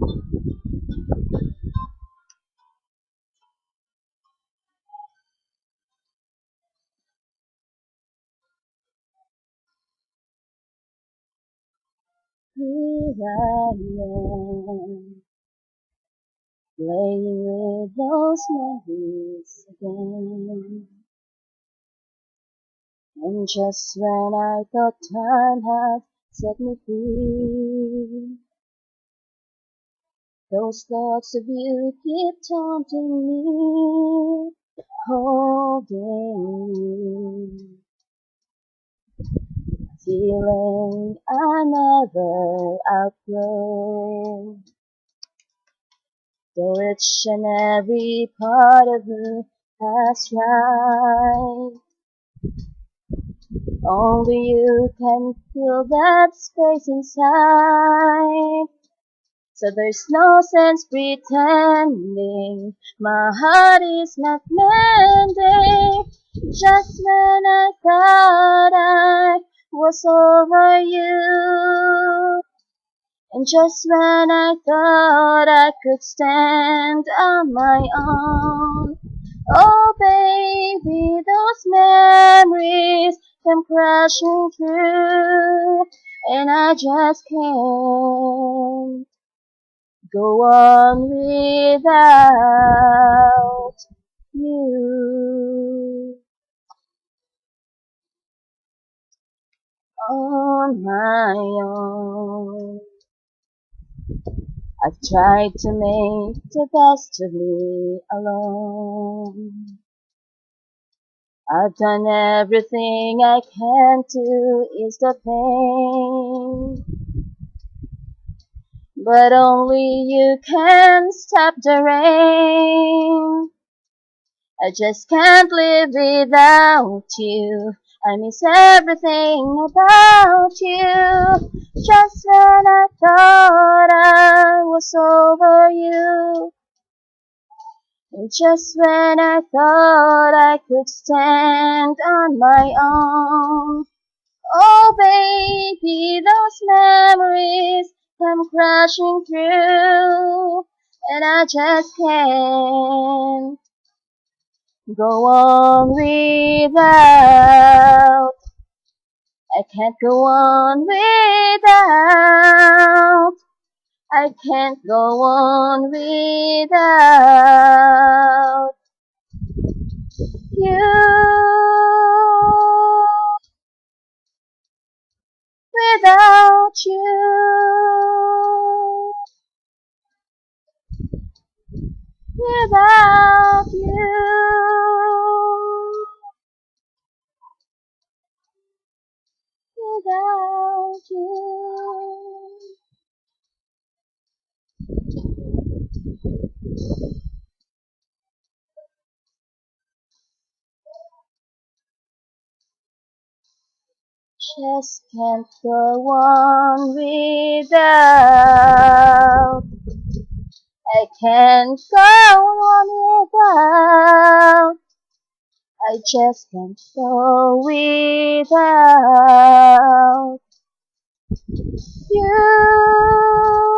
Here I am, playing with those memories again. And just when I thought time had set me free, those thoughts of you keep taunting me, holding you. Feeling I never outgrow, though each and every part of me has tried. Only you can fill that space inside. So there's no sense pretending my heart is not mending. Just when I thought I was over you, and just when I thought I could stand on my own, oh baby, those memories come crashing through, and I just can't go on without you. On my own, I've tried to make the best of me alone. I've done everything I can to ease the pain, but only you can stop the rain. I just can't live without you. I miss everything about you. Just when I thought I was over you, and just when I thought I could stand on my own, oh baby, those memories come crashing through, and I just can't go on without. I can't go on without. I can't go on without you. Without you. Without you. Without you. Just can't go on without. I can't go on without. I just can't go without you.